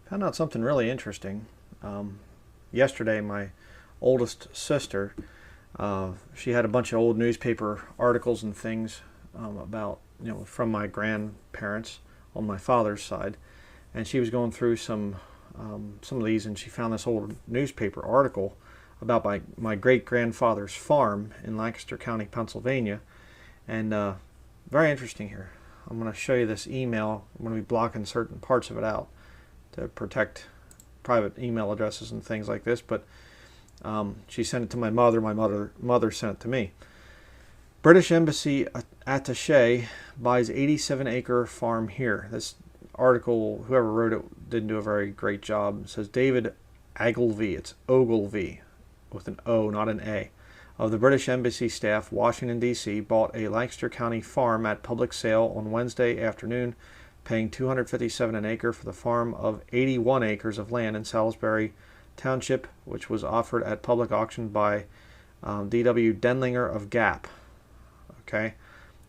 Found out something really interesting. Yesterday, my oldest sister, she had a bunch of old newspaper articles and things about, from my grandparents on my father's side, and she was going through some of these, and she found this old newspaper article about my great grandfather's farm in Lancaster County, Pennsylvania, and very interesting here. I'm going to show you this email. I'm going to be blocking certain parts of it out to protect private email addresses and things like this, but she sent it to my mother. My mother sent it to me. British Embassy attaché buys 87-acre farm here. This article, whoever wrote it didn't do a very great job. It says David Ogilvy, it's Ogilvy with an O, not an A, of the British Embassy staff, Washington, D.C., bought a Lancaster County farm at public sale on Wednesday afternoon, paying $257 an acre for the farm of 81 acres of land in Salisbury Township, which was offered at public auction by D.W. Denlinger of Gap. Okay,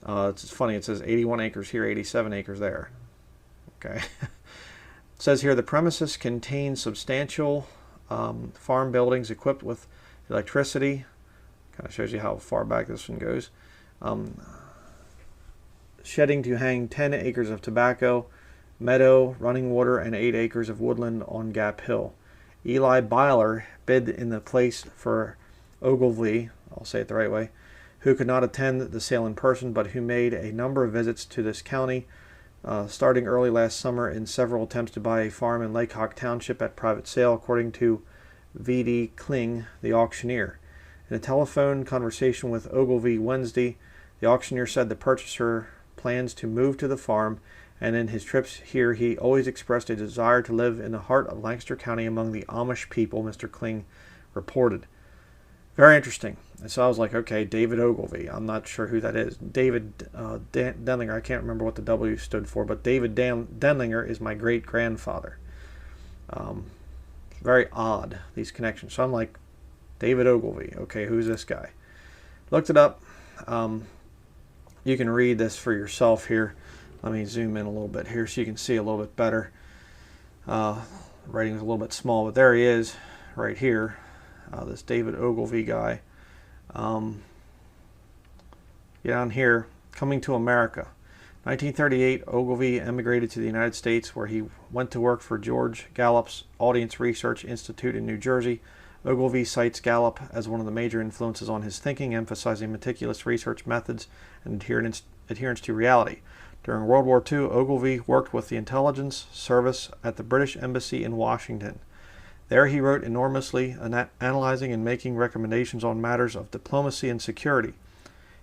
it's funny, it says 81 acres here, 87 acres there. Okay, it says here the premises contain substantial farm buildings equipped with electricity. Kind of shows you how far back this one goes. Shedding to hang 10 acres of tobacco, meadow, running water, and 8 acres of woodland on Gap Hill. Eli Byler bid in the place for Ogilvy, I'll say it the right way, who could not attend the sale in person, but who made a number of visits to this county, starting early last summer in several attempts to buy a farm in Lake Hawk Township at private sale, according to V.D. Kling, the auctioneer. In a telephone conversation with Ogilvy Wednesday, the auctioneer said the purchaser plans to move to the farm, and in his trips here he always expressed a desire to live in the heart of Lancaster County among the Amish people, Mr. Kling reported. Very interesting. And so I was like, okay, David Ogilvy. I'm not sure who that is. David Denlinger, I can't remember what the W stood for, but David Denlinger is my great-grandfather. Very odd, these connections. So I'm like, David Ogilvy. Okay, who's this guy? Looked it up. You can read this for yourself here. Let me zoom in a little bit here so you can see a little bit better. Writing's a little bit small, but there he is right here. This David Ogilvy guy. Get down here, coming to America. 1938, Ogilvy emigrated to the United States, where he went to work for George Gallup's Audience Research Institute in New Jersey. Ogilvy cites Gallup as one of the major influences on his thinking, emphasizing meticulous research methods and adherence to reality. During World War II, Ogilvy worked with the intelligence service at the British Embassy in Washington. There he wrote enormously, analyzing and making recommendations on matters of diplomacy and security.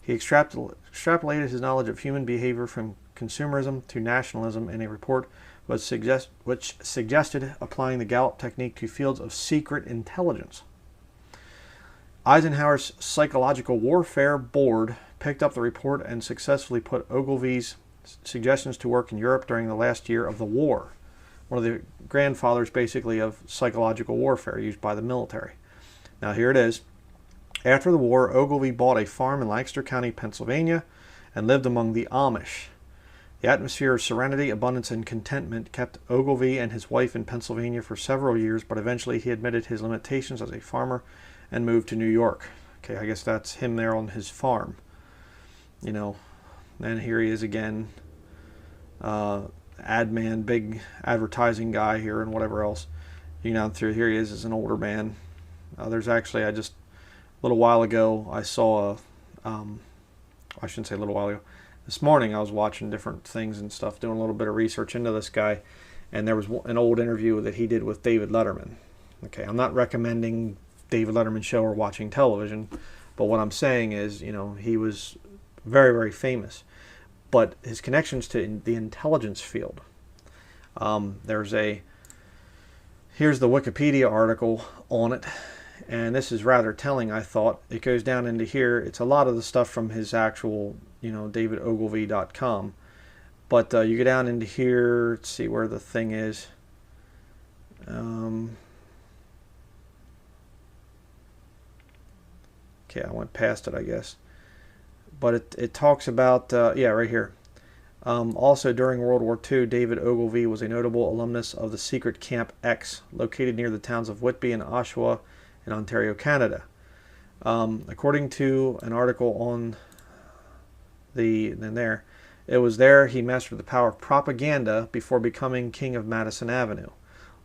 He extrapolated his knowledge of human behavior from consumerism to nationalism in a report which suggested applying the Gallup technique to fields of secret intelligence. Eisenhower's Psychological Warfare Board picked up the report and successfully put Ogilvy's suggestions to work in Europe during the last year of the war. One of the grandfathers, basically, of psychological warfare used by the military. Now, here it is. After the war, Ogilvy bought a farm in Lancaster County, Pennsylvania, and lived among the Amish. The atmosphere of serenity, abundance, and contentment kept Ogilvy and his wife in Pennsylvania for several years, but eventually he admitted his limitations as a farmer and moved to New York. Okay, I guess that's him there on his farm. And here he is again. Ad man, big advertising guy here and whatever else. You know, through here he is as an older man. There's actually, a little while ago, I saw I shouldn't say a little while ago. This morning I was watching different things and stuff, doing a little bit of research into this guy, and there was an old interview that he did with David Letterman. Okay, I'm not recommending David Letterman's show or watching television, but what I'm saying is, he was very, very famous. But his connections to the intelligence field. Here's the Wikipedia article on it, and this is rather telling, I thought. It goes down into here. It's a lot of the stuff from his actual, davidogilvy.com. But you go down into here, let's see where the thing is. Okay, I went past it, I guess. But it talks about, right here. Also, during World War II, David Ogilvy was a notable alumnus of the secret Camp X, located near the towns of Whitby and Oshawa in Ontario, Canada. According to an article on it was there he mastered the power of propaganda before becoming king of Madison Avenue.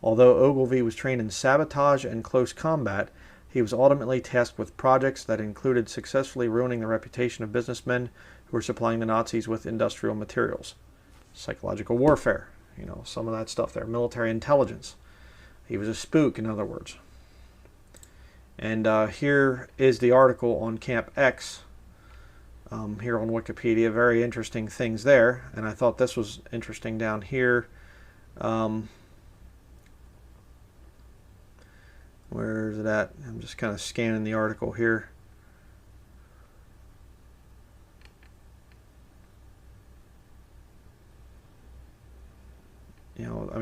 Although Ogilvy was trained in sabotage and close combat, he was ultimately tasked with projects that included successfully ruining the reputation of businessmen who were supplying the Nazis with industrial materials. Psychological warfare, some of that stuff there. Military intelligence. He was a spook, in other words. And here is the article on Camp X here on Wikipedia. Very interesting things there. And I thought this was interesting down here. Where is it at? I'm just kind of scanning the article here.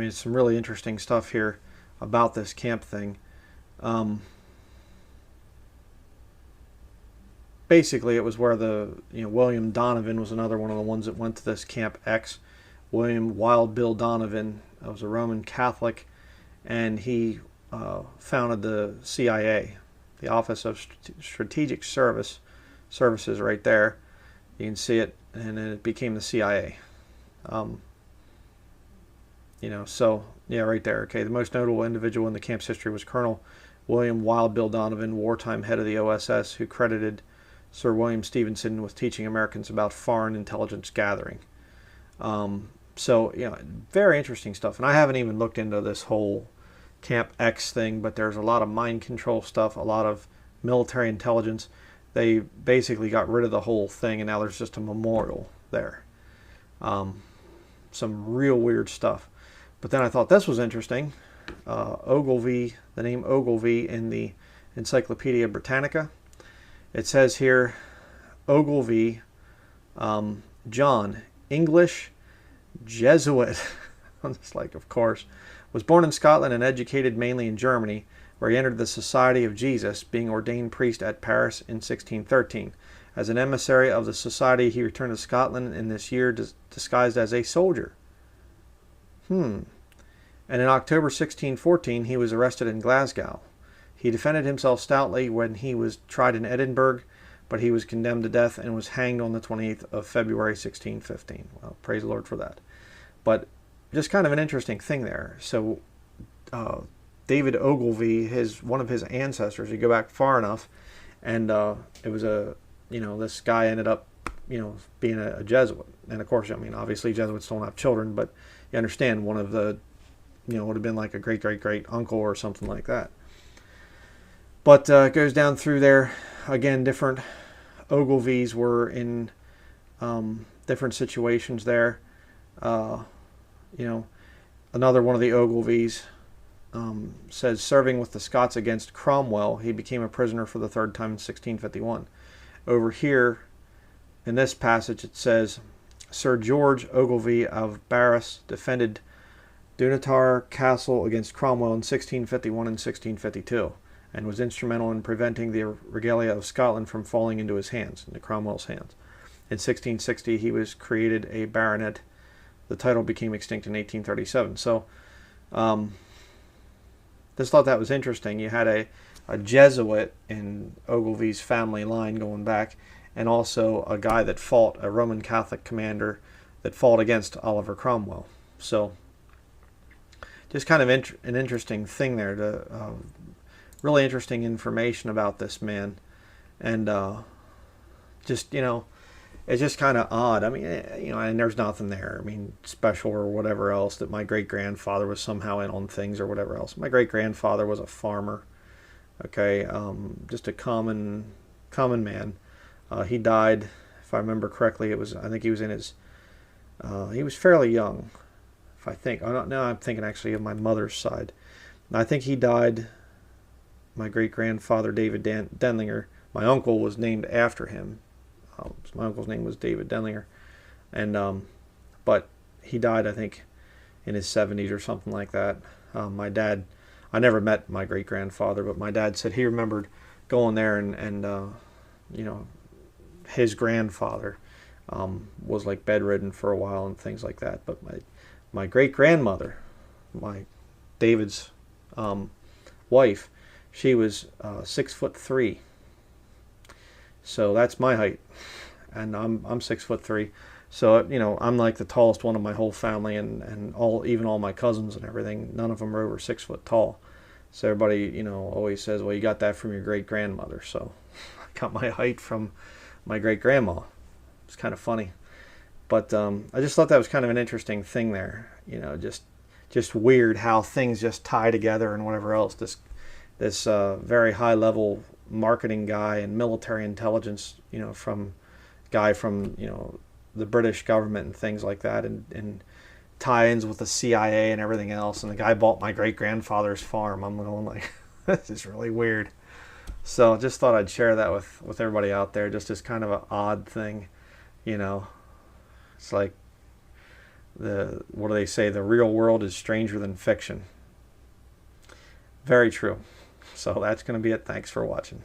It's some really interesting stuff here about this camp thing. Basically, it was where William Donovan was another one of the ones that went to this Camp X. William Wild Bill Donovan was a Roman Catholic, and he founded the CIA, the Office of Strategic Services, right there. You can see it, and then it became the CIA. Right there. Okay, the most notable individual in the camp's history was Colonel William Wild Bill Donovan, wartime head of the OSS, who credited Sir William Stevenson with teaching Americans about foreign intelligence gathering. Very interesting stuff. And I haven't even looked into this whole Camp X thing, but there's a lot of mind control stuff, a lot of military intelligence. They basically got rid of the whole thing, and now there's just a memorial there. Some real weird stuff. But then I thought this was interesting. Ogilvy, the name Ogilvy in the Encyclopedia Britannica. It says here, Ogilvy, John, English Jesuit. I'm just like, of course. Was born in Scotland and educated mainly in Germany, where he entered the Society of Jesus, being ordained priest at Paris in 1613. As an emissary of the society, he returned to Scotland in this year disguised as a soldier. And in October 1614, he was arrested in Glasgow. He defended himself stoutly when he was tried in Edinburgh, but he was condemned to death and was hanged on the 28th of February 1615. Well, praise the Lord for that. But just kind of an interesting thing there. So David Ogilvy, one of his ancestors, you go back far enough, and it was this guy ended up, being a Jesuit. And of course, obviously Jesuits don't have children, but you understand one of the, would have been like a great uncle or something like that. But it goes down through there. Again, different Ogilvys were in different situations there. Another one of the Ogilvys says, serving with the Scots against Cromwell, he became a prisoner for the third time in 1651. Over here, in this passage, it says, Sir George Ogilvy of Barras defended Dunatar Castle against Cromwell in 1651 and 1652, and was instrumental in preventing the regalia of Scotland from falling into Cromwell's hands. In 1660, he was created a baronet. The title became extinct in 1837. So, just thought that was interesting. You had a Jesuit in Ogilvy's family line going back, and also a guy that fought, a Roman Catholic commander that fought against Oliver Cromwell. So, just kind of an interesting thing there. Really interesting information about this man. And it's just kind of odd. And there's nothing there, special or whatever else, that my great-grandfather was somehow in on things or whatever else. My great-grandfather was a farmer, okay, just a common man. He died, if I remember correctly, I think he was in his, he was fairly young, if I think. Now I'm thinking actually of my mother's side. I think he died, my great-grandfather, David Denlinger. My uncle was named after him. My uncle's name was David Denlinger, and but he died, I think, in his 70s or something like that. My dad, I never met my great-grandfather, but my dad said he remembered going there and his grandfather was like bedridden for a while and things like that. But my great grandmother, my David's wife, she was 6'3". So that's my height, and I'm 6'3". So I'm like the tallest one of my whole family, and even all my cousins and everything. None of them are over 6 foot tall. So everybody always says, well, you got that from your great grandmother. So I got my height from my great grandma. It's kind of funny, but I just thought that was kind of an interesting thing there. Just weird how things just tie together and whatever else. This very high level marketing guy and military intelligence, from the British government and things like that, and tie-ins with the CIA and everything else. And the guy bought my great grandfather's farm. I'm going like, this is really weird. So just thought I'd share that with everybody out there, just as kind of an odd thing. It's like what do they say? The real world is stranger than fiction. Very true. So that's going to be it. Thanks for watching.